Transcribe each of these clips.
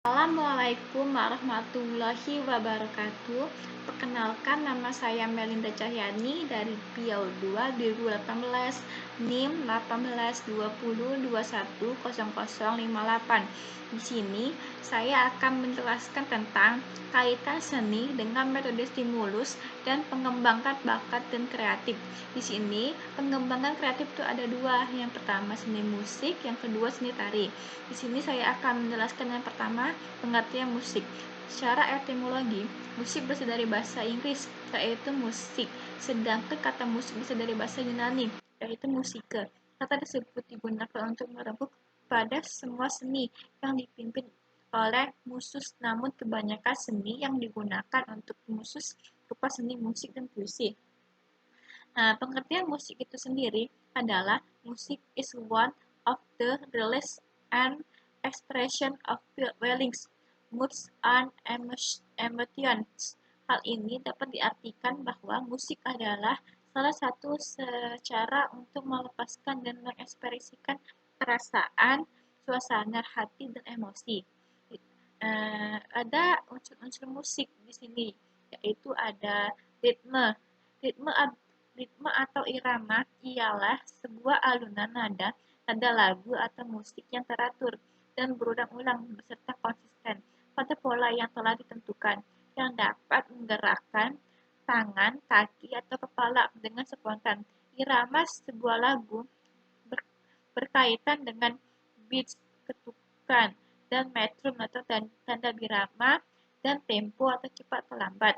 Assalamualaikum warahmatullahi wabarakatuh. Perkenalkan, nama saya Melinda Cahyani dari PIAU 2 2018, NIM 1820210058. Di sini saya akan menjelaskan tentang kaitan seni dengan metode stimulus dan pengembangan bakat dan kreatif. Di sini pengembangan kreatif itu ada dua. Yang pertama seni musik, yang kedua seni tari. Di sini saya akan menjelaskan yang pertama, pengertian musik. Secara etimologi, musik berasal dari bahasa Inggris, yaitu musik, sedangkan kata musik berasal dari bahasa Yunani, yaitu musike. Kata tersebut digunakan untuk merebut pada semua seni yang dipimpin oleh musus, namun kebanyakan seni yang digunakan untuk musus berupa seni musik dan puisi. Nah, pengertian musik itu sendiri adalah musik is one of the release and expression of feelings, moods, and emotions. Hal ini dapat diartikan bahwa musik adalah salah satu cara untuk melepaskan dan mengekspresikan perasaan, suasana hati, dan emosi. Ada unsur-unsur musik di sini, yaitu ada ritme. Ritme Ritme atau irama ialah sebuah alunan nada pada lagu atau musik yang teratur dan berulang-ulang beserta konsisten pada pola yang telah ditentukan, yang dapat menggerakkan tangan, kaki, atau kepala dengan spontan. Irama sebuah lagu berkaitan dengan beats, ketukan, dan metrum atau tanda birama, dan tempo atau cepat atau lambat.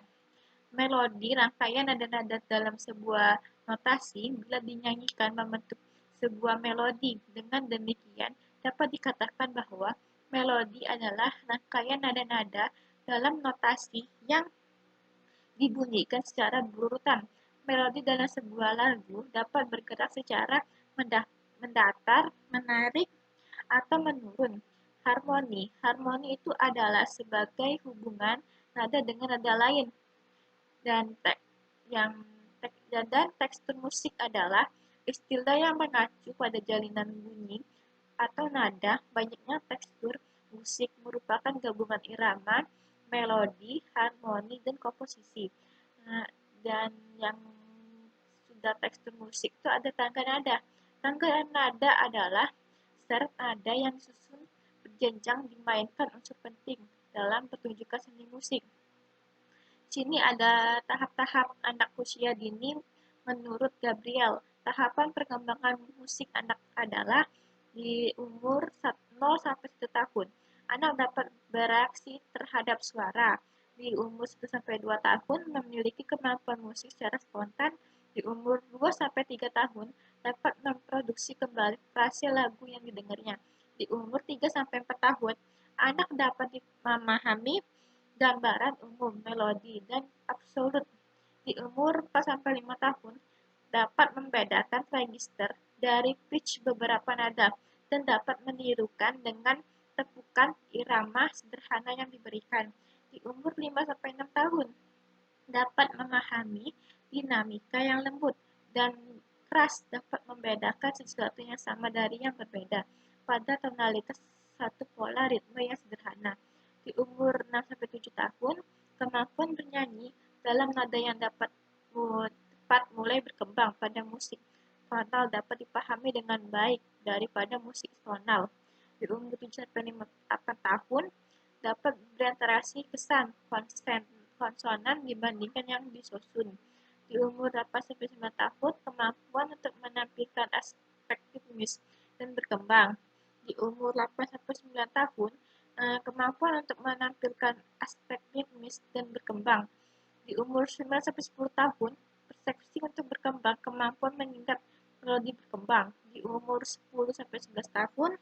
Melodi, rangkaian nada-nada dalam sebuah notasi, bila dinyanyikan membentuk sebuah melodi. Dengan demikian, dapat dikatakan bahwa melodi adalah rangkaian nada-nada dalam notasi yang dibunyikan secara berurutan. Melodi dalam sebuah lagu dapat bergerak secara mendatar, menarik, atau menurun. Harmoni. Harmoni itu adalah sebagai hubungan nada dengan nada lain, dan tekstur musik adalah istilah yang mengacu pada jalinan bunyi atau nada. Banyaknya tekstur musik merupakan gabungan irama, melodi, harmoni, dan komposisi. Nah, dan yang sudah tekstur musik itu ada tangga nada. Tangga nada adalah syarat nada yang disusun berjenjang dimainkan unsur penting dalam pertunjukan seni musik. Sini ada tahap-tahap anak usia dini menurut Gabriel. Tahapan perkembangan musik anak adalah di umur 0 sampai 1 tahun. Anak dapat bereaksi terhadap suara. Di umur 1 sampai 2 tahun memiliki kemampuan musik secara spontan. Di umur 2 sampai 3 tahun dapat memproduksi kembali frase lagu yang didengarnya. Di umur 3 sampai 4 tahun, anak dapat memahami gambaran umum, melodi, dan absolut. Di umur 4-5 tahun, dapat membedakan register dari pitch beberapa nada dan dapat menirukan dengan tepukan irama sederhana yang diberikan. Di umur 5-6 tahun, dapat memahami dinamika yang lembut dan keras, dapat membedakan sesuatu yang sama dari yang berbeda pada tonalitas satu pola ritme yang sederhana. Di umur 6-7 tahun, kemampuan bernyanyi dalam nada yang dapat tepat mulai berkembang pada musik tonal dapat dipahami dengan baik daripada musik tonal. Di umur 7-8 tahun, dapat berinteraksi kesan konsonan dibandingkan yang disusun. Di umur 8-9 tahun, kemampuan untuk menampilkan aspek ritmis dan berkembang. Di umur 8-9 tahun, kemampuan untuk menampilkan aspek ritmis dan berkembang. Di umur 9-10 tahun, persepsi untuk berkembang, kemampuan mengingat melodi berkembang. Di umur 10-11 tahun,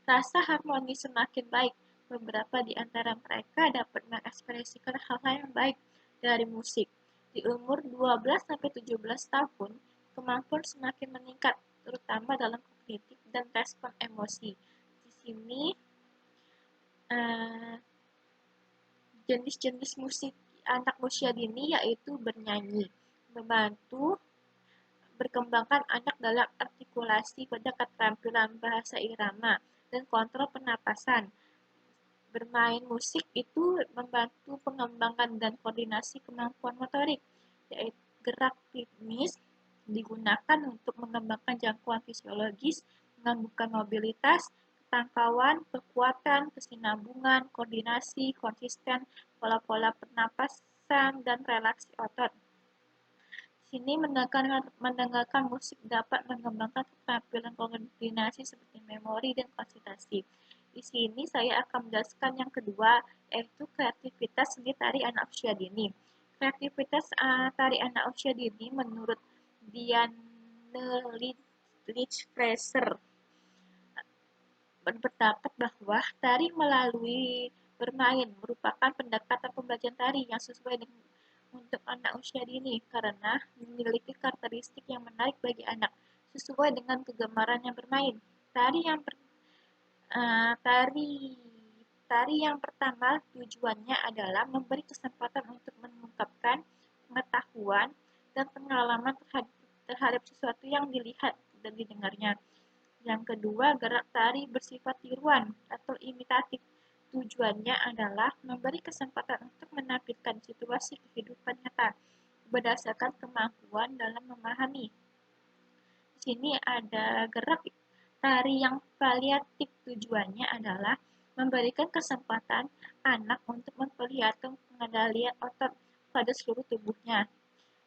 rasa harmoni semakin baik. Beberapa di antara mereka dapat mengekspresikan hal-hal yang baik dari musik. Di umur 12-17 tahun, kemampuan semakin meningkat, terutama dalam kognitif dan respon emosi. Di sini, jenis-jenis musik anak usia dini yaitu bernyanyi, membantu berkembangkan anak dalam artikulasi pada keterampilan bahasa irama, dan kontrol pernapasan. Bermain musik itu membantu pengembangan dan koordinasi kemampuan motorik, yaitu gerak ritmis digunakan untuk mengembangkan jangkauan fisiologis, menumbuhkan mobilitas, ketangkauan, kekuatan, kesinambungan, koordinasi, konsisten, pola-pola pernapasan, dan relaksi otot. Sini mendengarkan musik dapat mengembangkan keterampilan koordinasi seperti memori dan konsentrasi. Di sini saya akan menjelaskan yang kedua, yaitu kreativitas seni tari anak usia dini. Kreativitas tari anak usia dini menurut Diane Litch-Fraser berpendapat bahwa tari melalui bermain merupakan pendekatan pembelajaran tari yang sesuai dengan untuk anak usia dini karena memiliki karakteristik yang menarik bagi anak sesuai dengan kegemarannya bermain. Tari yang per, tari tari yang pertama tujuannya adalah memberi kesempatan untuk mengungkapkan pengetahuan dan pengalaman terhadap sesuatu yang dilihat dan didengarnya. Yang kedua, gerak tari bersifat tiruan atau imitatif. Tujuannya adalah memberi kesempatan untuk menampilkan situasi kehidupan nyata berdasarkan kemampuan dalam memahami. Di sini ada gerak tari yang variatif. Tujuannya adalah memberikan kesempatan anak untuk memperlihatkan pengendalian otot pada seluruh tubuhnya.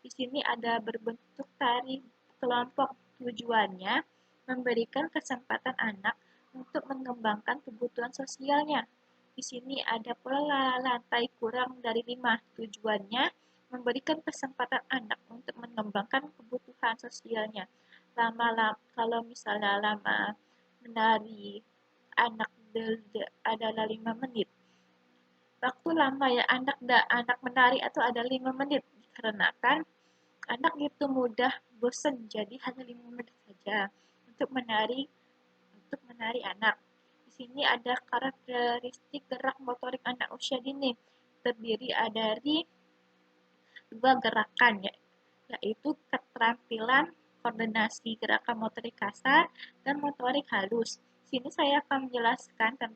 Di sini ada berbentuk tari kelompok. Tujuannya memberikan kesempatan anak untuk mengembangkan kebutuhan sosialnya. Di sini ada pola lantai kurang dari 5. Tujuannya memberikan kesempatan anak untuk mengembangkan kebutuhan sosialnya. Kalau misalnya lama menari anak adalah 5 menit. Waktu lama ya anak menari atau ada 5 menit dikarenakan anak itu mudah bosan, jadi hanya 5 menit saja untuk menari anak. Di sini ada karakteristik gerak motorik anak usia dini. Terdiri dari dua gerakan, yaitu keterampilan koordinasi gerakan motorik kasar dan motorik halus. Di sini saya akan menjelaskan tentang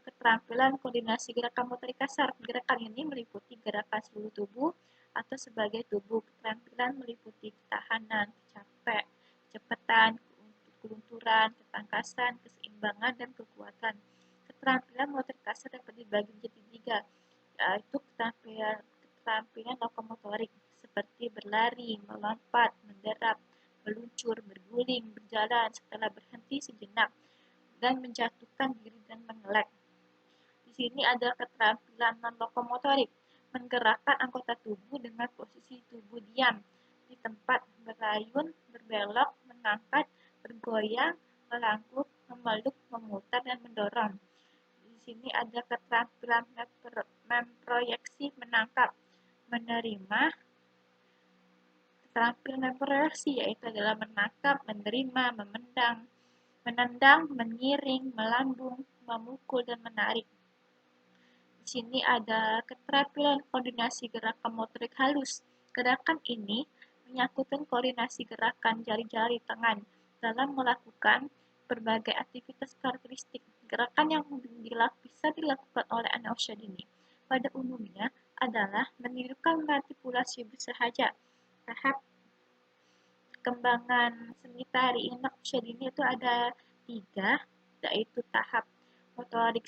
keterampilan koordinasi gerakan motorik kasar. Gerakan ini meliputi gerakan seluruh tubuh atau sebagai tubuh. Keterampilan meliputi ketahanan, capek, kecepatan, kelunturan, ketangkasan, keseimbangan, dan kekuatan. Keterampilan motorik kasar dapat dibagi menjadi 3, yaitu keterampilan lokomotorik seperti berlari, melompat, menderap, meluncur, berguling, berjalan setelah berhenti sejenak, dan menjatuhkan diri dan mengelek. Di sini ada keterampilan non-lokomotorik, menggerakkan anggota tubuh dengan posisi tubuh diam di tempat, berayun, berbelok, mengangkat, bergoyang, melangkuk, memeluk, memutar, dan mendorong. Di sini ada keterampilan memproyeksi, menangkap, menerima. Keterampilan memproyeksi yaitu adalah menangkap, menerima, menendang, mengiring, melambung, memukul, dan menarik. Di sini ada keterampilan koordinasi gerakan motorik halus. Gerakan ini menyangkutkan koordinasi gerakan jari-jari tangan dalam melakukan berbagai aktivitas karakteristik. Gerakan yang bisa dilakukan oleh anak usia dini pada umumnya adalah menirukan manipulasi bersahaja. Tahap perkembangan seni tari anak usia dini itu ada 3, yaitu tahap motorik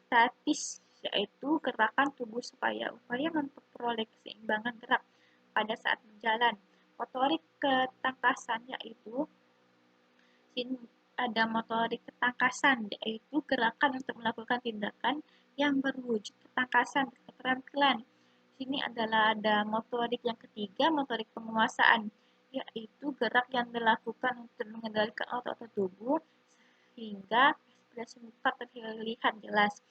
statis, yaitu gerakan tubuh upaya memperoleh keseimbangan gerak pada saat berjalan. Motorik ketangkasan yaitu ada motorik ketangkasan, yaitu gerakan untuk melakukan tindakan yang berwujud ketangkasan, keterampilan. Sini adalah ada motorik yang ketiga, motorik penguasaan, yaitu gerak yang dilakukan untuk mengendalikan otot tubuh sehingga ekspresi muka terlihat jelas.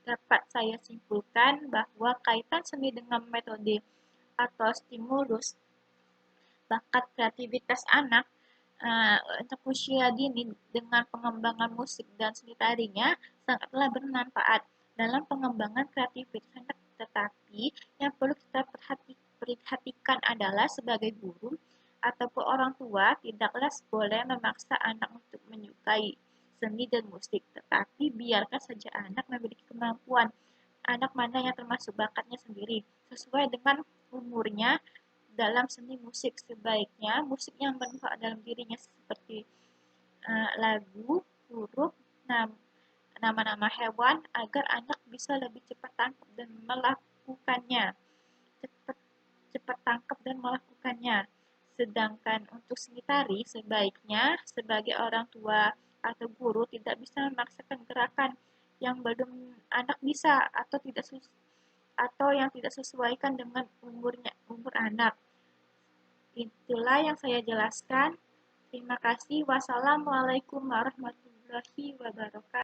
Dapat saya simpulkan bahwa kaitan seni dengan metode atau stimulus bakat kreativitas anak untuk usia dini dengan pengembangan musik dan seni tarinya sangatlah bermanfaat dalam pengembangan kreativitas anak. Tetapi yang perlu kita perhatikan adalah sebagai guru ataupun orang tua tidaklah boleh memaksa anak untuk menyukai seni dan musik, tetapi biarkan saja anak memiliki kemampuan. Anak mana yang termasuk bakatnya sendiri, sesuai dengan umurnya. Dalam seni musik, sebaiknya musik yang bermanfaat dalam dirinya seperti lagu, huruf, nama-nama hewan, agar anak bisa lebih cepat tangkap dan melakukannya. Cepat, cepat tangkap dan melakukannya. Sedangkan untuk seni tari, sebaiknya sebagai orang tua atau guru tidak bisa memaksakan gerakan yang belum anak bisa atau yang tidak sesuaikan dengan umur anak. Itulah yang saya jelaskan. Terima kasih. Wassalamualaikum warahmatullahi wabarakatuh.